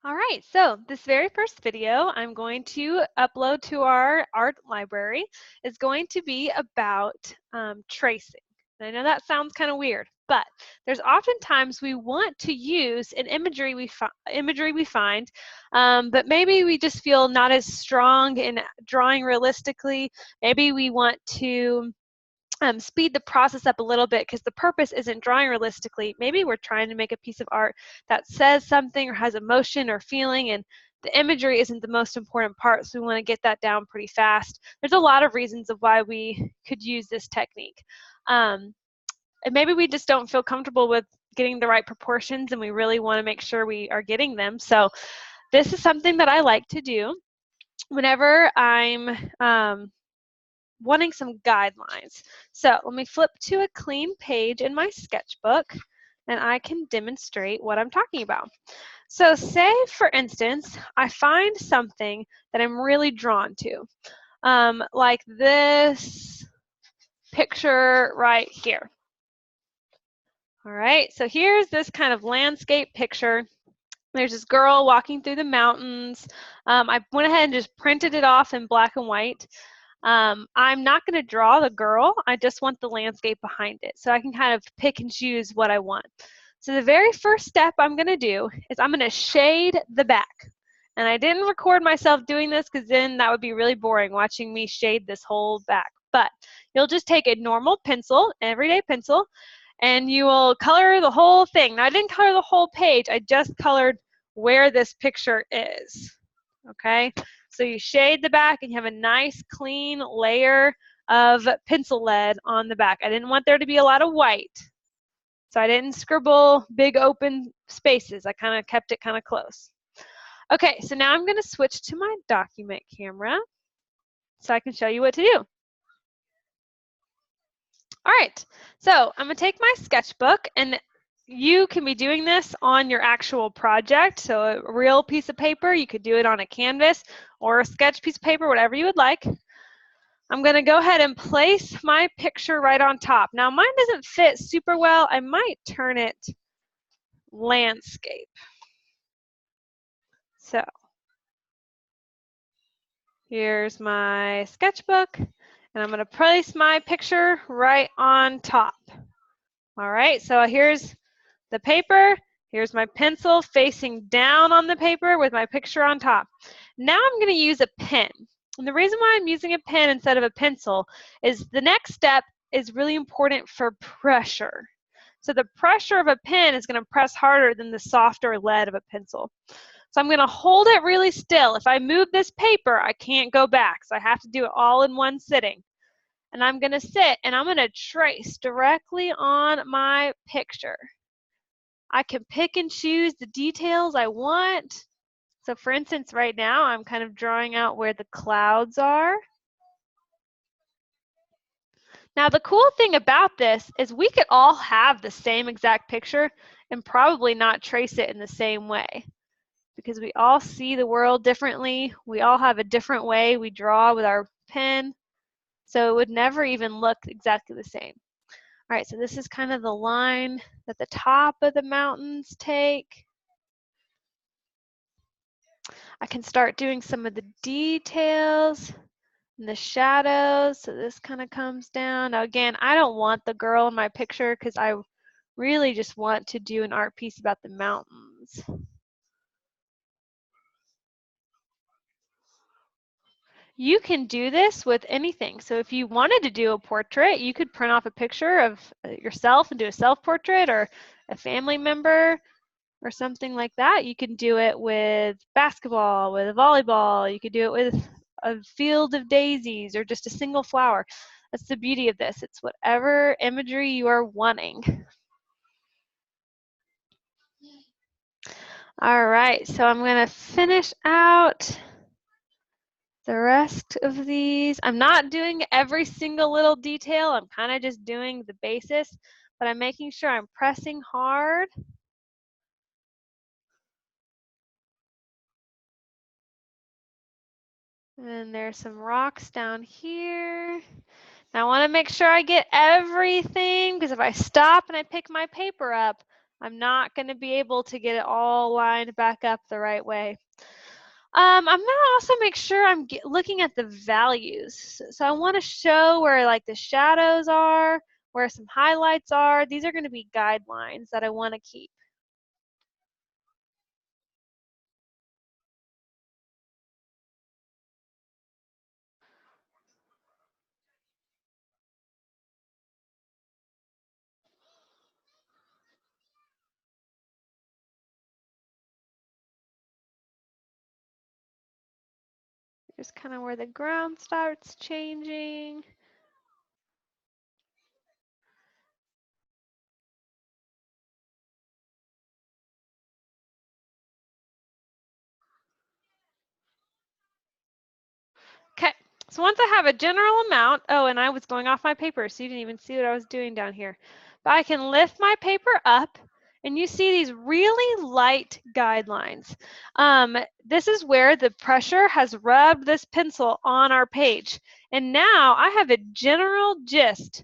All right, so this very first video I'm going to upload to our art library is going to be about tracing. And I know that sounds kind of weird, but there's oftentimes we want to use an imagery we find, but maybe we just feel not as strong in drawing realistically. Maybe we want to speed the process up a little bit because the purpose isn't drawing realistically. Maybe we're trying to make a piece of art that says something or has emotion or feeling, and the imagery isn't the most important part, so we want to get that down pretty fast. There's a lot of reasons of why we could use this technique. And maybe we just don't feel comfortable with getting the right proportions, and we really want to make sure we are getting them. So this is something that I like to do whenever I'm wanting some guidelines. So let me flip to a clean page in my sketchbook and I can demonstrate what I'm talking about. So say, for instance, I find something that I'm really drawn to, like this picture right here. All right, so here's this kind of landscape picture. There's this girl walking through the mountains. I went ahead and just printed it off in black and white. I'm not going to draw the girl. I just want the landscape behind it. So I can kind of pick and choose what I want. So the very first step I'm going to do is I'm going to shade the back. And I didn't record myself doing this because then that would be really boring watching me shade this whole back. But you'll just take a normal pencil, everyday pencil, and you will color the whole thing. Now I didn't color the whole page. I just colored where this picture is. Okay, so you shade the back and you have a nice clean layer of pencil lead on the back. I didn't want there to be a lot of white, so I didn't scribble big open spaces. I kind of kept it kind of close. Okay, so now I'm going to switch to my document camera so I can show you what to do. All right, so I'm going to take my sketchbook, and you can be doing this on your actual project, so a real piece of paper. You could do it on a canvas or a sketch piece of paper, whatever you would like. I'm going to go ahead and place my picture right on top. Now, mine doesn't fit super well. I might turn it landscape. So here's my sketchbook, and I'm going to place my picture right on top. All right, so here's the paper. Here's my pencil facing down on the paper with my picture on top. Now I'm going to use a pen. And the reason why I'm using a pen instead of a pencil is the next step is really important for pressure. So the pressure of a pen is going to press harder than the softer lead of a pencil. So I'm going to hold it really still. If I move this paper, I can't go back. So I have to do it all in one sitting. And I'm going to sit and I'm going to trace directly on my picture. I can pick and choose the details I want. So for instance, right now, I'm kind of drawing out where the clouds are. Now, the cool thing about this is we could all have the same exact picture and probably not trace it in the same way because we all see the world differently. We all have a different way we draw with our pen. So it would never even look exactly the same. All right, so this is kind of the line that the top of the mountains take. I can start doing some of the details and the shadows. So this kind of comes down. Now again, I don't want the girl in my picture because I really just want to do an art piece about the mountains. You can do this with anything. So if you wanted to do a portrait, you could print off a picture of yourself and do a self-portrait, or a family member or something like that. You can do it with basketball, with volleyball. You could do it with a field of daisies or just a single flower. That's the beauty of this. It's whatever imagery you are wanting. All right, so I'm going to finish out the rest of these. I'm not doing every single little detail. I'm kind of just doing the basis, but I'm making sure I'm pressing hard. And then there's some rocks down here. Now I want to make sure I get everything, because if I stop and I pick my paper up, I'm not going to be able to get it all lined back up the right way. I'm going to also make sure I'm looking at the values. So I want to show where like the shadows are, where some highlights are. These are going to be guidelines that I want to keep. Just kind of where the ground starts changing. Okay, so once I have a general amount, oh, and I was going off my paper, so you didn't even see what I was doing down here. But I can lift my paper up, and you see these really light guidelines. This is where the pressure has rubbed this pencil on our page. And now I have a general gist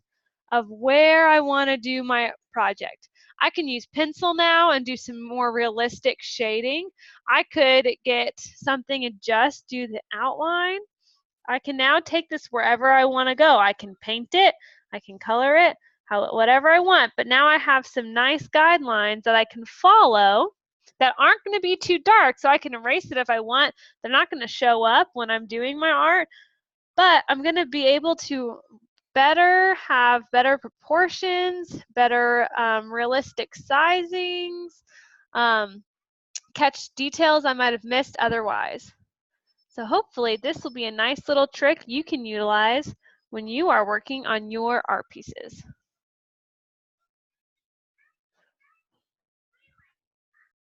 of where I want to do my project. I can use pencil now and do some more realistic shading. I could get something and just do the outline. I can now take this wherever I want to go. I can paint it, I can color it, whatever I want. But now I have some nice guidelines that I can follow that aren't going to be too dark, so I can erase it if I want. They're not going to show up when I'm doing my art, but I'm going to be able to have better proportions, better realistic sizings, catch details I might have missed otherwise. So hopefully this will be a nice little trick you can utilize when you are working on your art pieces.